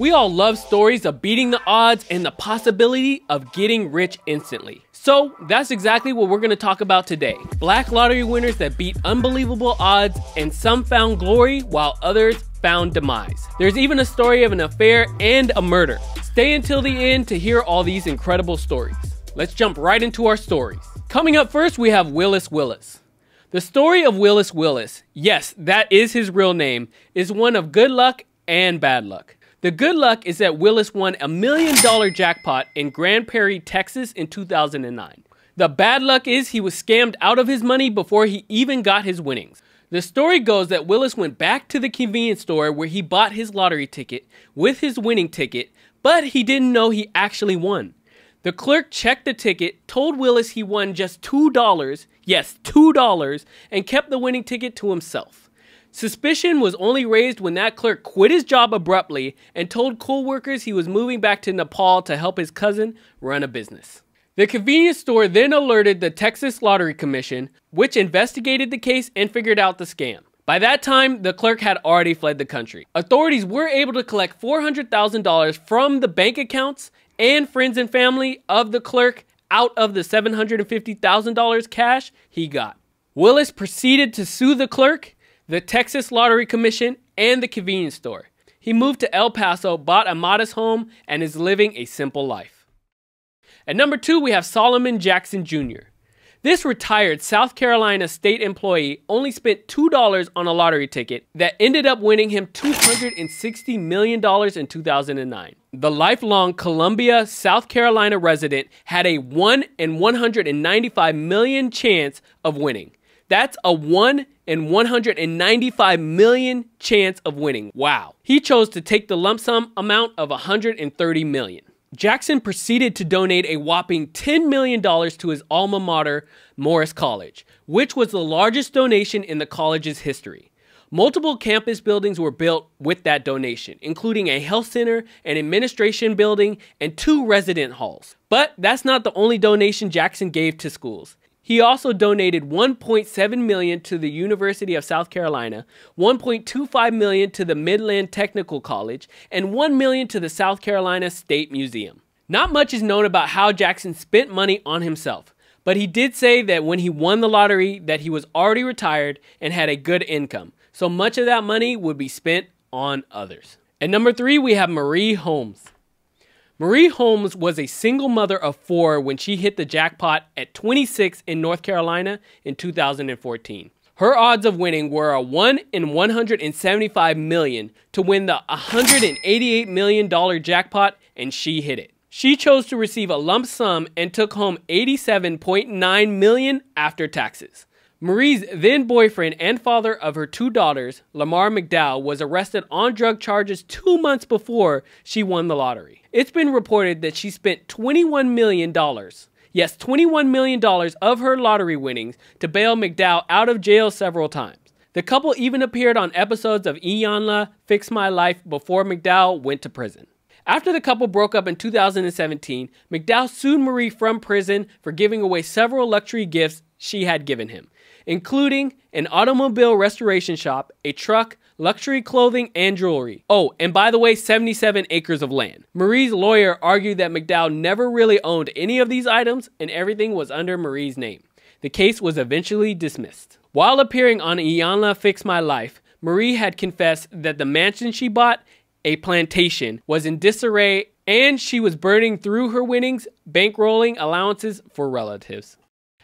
We all love stories of beating the odds and the possibility of getting rich instantly. So that's exactly what we're going to talk about today. Black lottery winners that beat unbelievable odds, and some found glory while others found demise. There's even a story of an affair and a murder. Stay until the end to hear all these incredible stories. Let's jump right into our stories. Coming up first, we have Willis. The story of Willis, yes, that is his real name, is one of good luck and bad luck. The good luck is that Willis won $1 million jackpot in Grand Prairie, Texas in 2009. The bad luck is he was scammed out of his money before he even got his winnings. The story goes that Willis went back to the convenience store where he bought his lottery ticket with his winning ticket, but he didn't know he actually won. The clerk checked the ticket, told Willis he won just $2, yes, $2, and kept the winning ticket to himself. Suspicion was only raised when that clerk quit his job abruptly and told co-workers he was moving back to Nepal to help his cousin run a business. The convenience store then alerted the Texas Lottery Commission, which investigated the case and figured out the scam. By that time, the clerk had already fled the country. Authorities were able to collect $400,000 from the bank accounts and friends and family of the clerk out of the $750,000 cash he got. Willis proceeded to sue the clerk, the Texas Lottery Commission, and the convenience store. He moved to El Paso, bought a modest home, and is living a simple life. At number 2, we have Solomon Jackson Jr. This retired South Carolina state employee only spent $2 on a lottery ticket that ended up winning him $260 million in 2009. The lifelong Columbia, South Carolina resident had a 1 in 195 million chance of winning. That's a 1 in 195 million chance of winning. Wow. He chose to take the lump sum amount of $130 million. Jackson proceeded to donate a whopping $10 million to his alma mater, Morris College, which was the largest donation in the college's history. Multiple campus buildings were built with that donation, including a health center, an administration building, and 2 resident halls. But that's not the only donation Jackson gave to schools. He also donated $1.7 million to the University of South Carolina, $1.25 million to the Midland Technical College, and $1 million to the South Carolina State Museum. Not much is known about how Jackson spent money on himself, but he did say that when he won the lottery that he was already retired and had a good income, so much of that money would be spent on others. At number 3, we have Marie Holmes. Marie Holmes was a single mother of 4 when she hit the jackpot at 26 in North Carolina in 2014. Her odds of winning were a 1 in 175 million to win the $188 million jackpot, and she hit it. She chose to receive a lump sum and took home $87.9 million after taxes. Marie's then boyfriend and father of her 2 daughters, Lamar McDowell, was arrested on drug charges 2 months before she won the lottery. It's been reported that she spent $21 million, yes, $21 million of her lottery winnings to bail McDowell out of jail several times. The couple even appeared on episodes of Iyanla Fix My Life before McDowell went to prison. After the couple broke up in 2017, McDowell sued Marie from prison for giving away several luxury gifts she had given him, including an automobile restoration shop, a truck, luxury clothing, and jewelry. Oh, and by the way, 77 acres of land. Marie's lawyer argued that McDowell never really owned any of these items and everything was under Marie's name. The case was eventually dismissed. While appearing on Iyanla Fix My Life, Marie had confessed that the mansion she bought, a plantation, was in disarray and she was burning through her winnings, bankrolling allowances for relatives.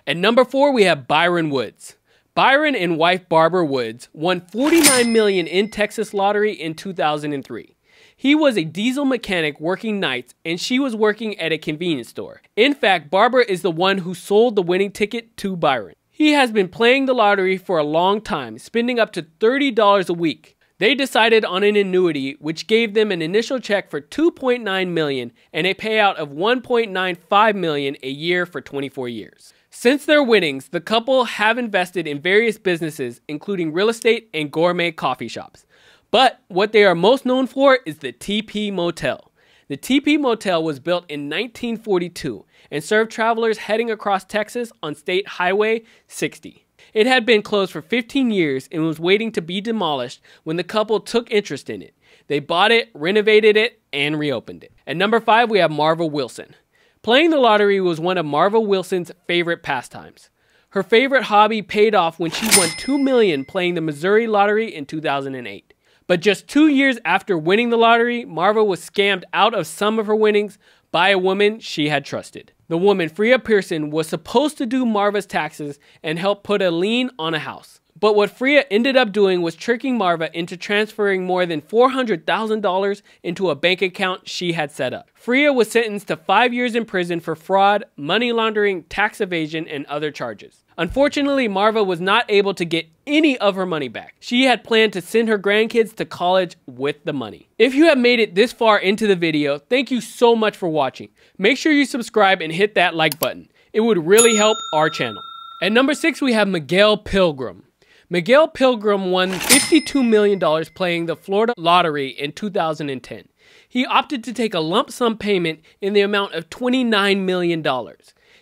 At number 4, we have Byron Woods. Byron and wife Barbara Woods won $49 million in Texas lottery in 2003. He was a diesel mechanic working nights and she was working at a convenience store. In fact, Barbara is the one who sold the winning ticket to Byron. He has been playing the lottery for a long time, spending up to $30 a week. They decided on an annuity which gave them an initial check for $2.9 million and a payout of $1.95 million a year for 24 years. Since their winnings, the couple have invested in various businesses, including real estate and gourmet coffee shops. But what they are most known for is the TP Motel. The TP Motel was built in 1942 and served travelers heading across Texas on State Highway 60. It had been closed for 15 years and was waiting to be demolished when the couple took interest in it. They bought it, renovated it, and reopened it. At number 5, we have Marva Wilson. Playing the lottery was one of Marva Wilson's favorite pastimes. Her favorite hobby paid off when she won $2 million playing the Missouri lottery in 2008. But just 2 years after winning the lottery, Marva was scammed out of some of her winnings by a woman she had trusted. The woman, Freya Pearson, was supposed to do Marva's taxes and help put a lien on a house. But what Freya ended up doing was tricking Marva into transferring more than $400,000 into a bank account she had set up. Freya was sentenced to 5 years in prison for fraud, money laundering, tax evasion, and other charges. Unfortunately, Marva was not able to get any of her money back. She had planned to send her grandkids to college with the money. If you have made it this far into the video, thank you so much for watching. Make sure you subscribe and hit that like button. It would really help our channel. At number 6, we have Miguel Pilgrim. Miguel Pilgrim won $52 million playing the Florida lottery in 2010. He opted to take a lump sum payment in the amount of $29 million.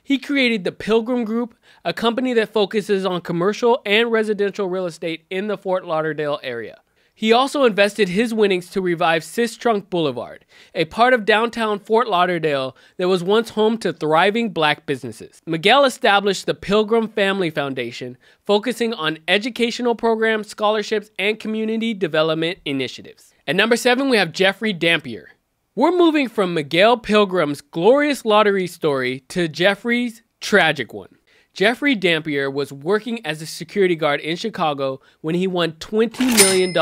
He created the Pilgrim Group, a company that focuses on commercial and residential real estate in the Fort Lauderdale area. He also invested his winnings to revive Sistrunk Boulevard, a part of downtown Fort Lauderdale that was once home to thriving black businesses. Miguel established the Pilgrim Family Foundation, focusing on educational programs, scholarships, and community development initiatives. At number 7, we have Jeffrey Dampier. We're moving from Miguel Pilgrim's glorious lottery story to Jeffrey's tragic one. Jeffrey Dampier was working as a security guard in Chicago when he won $20 million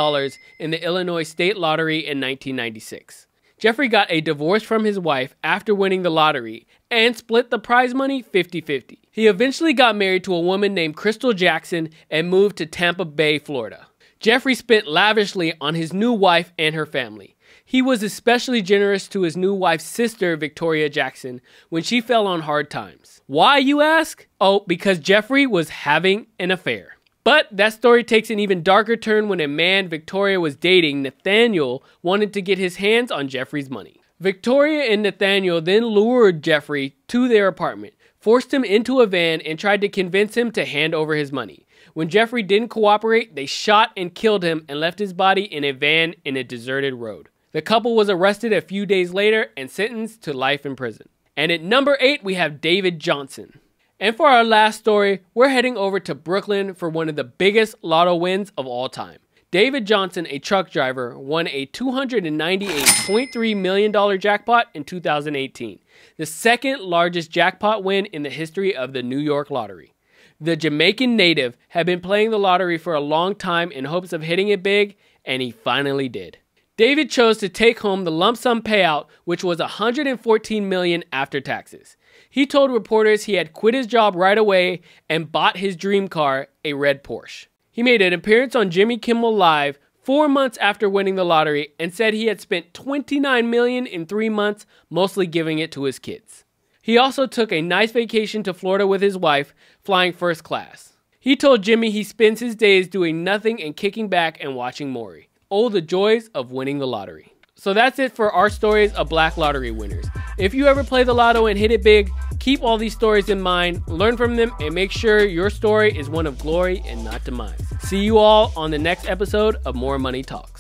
in the Illinois State Lottery in 1996. Jeffrey got a divorce from his wife after winning the lottery and split the prize money 50-50. He eventually got married to a woman named Crystal Jackson and moved to Tampa Bay, Florida. Jeffrey spent lavishly on his new wife and her family. He was especially generous to his new wife's sister, Victoria Jackson, when she fell on hard times. Why, you ask? Oh, because Jeffrey was having an affair. But that story takes an even darker turn when a man Victoria was dating, Nathaniel, wanted to get his hands on Jeffrey's money. Victoria and Nathaniel then lured Jeffrey to their apartment, forced him into a van, and tried to convince him to hand over his money. When Jeffrey didn't cooperate, they shot and killed him and left his body in a van in a deserted road. The couple was arrested a few days later and sentenced to life in prison. And at number 8, we have David Johnson. And for our last story, we're heading over to Brooklyn for one of the biggest lotto wins of all time. David Johnson, a truck driver, won a $298.3 million jackpot in 2018, the second largest jackpot win in the history of the New York lottery. The Jamaican native had been playing the lottery for a long time in hopes of hitting it big, and he finally did. David chose to take home the lump sum payout, which was $114 million after taxes. He told reporters he had quit his job right away and bought his dream car, a red Porsche. He made an appearance on Jimmy Kimmel Live 4 months after winning the lottery and said he had spent $29 million in 3 months, mostly giving it to his kids. He also took a nice vacation to Florida with his wife, flying first class. He told Jimmy he spends his days doing nothing and kicking back and watching Maury. Oh, the joys of winning the lottery. So that's it for our stories of black lottery winners. If you ever play the lotto and hit it big, keep all these stories in mind, learn from them, and make sure your story is one of glory and not demise. See you all on the next episode of More Money Talk.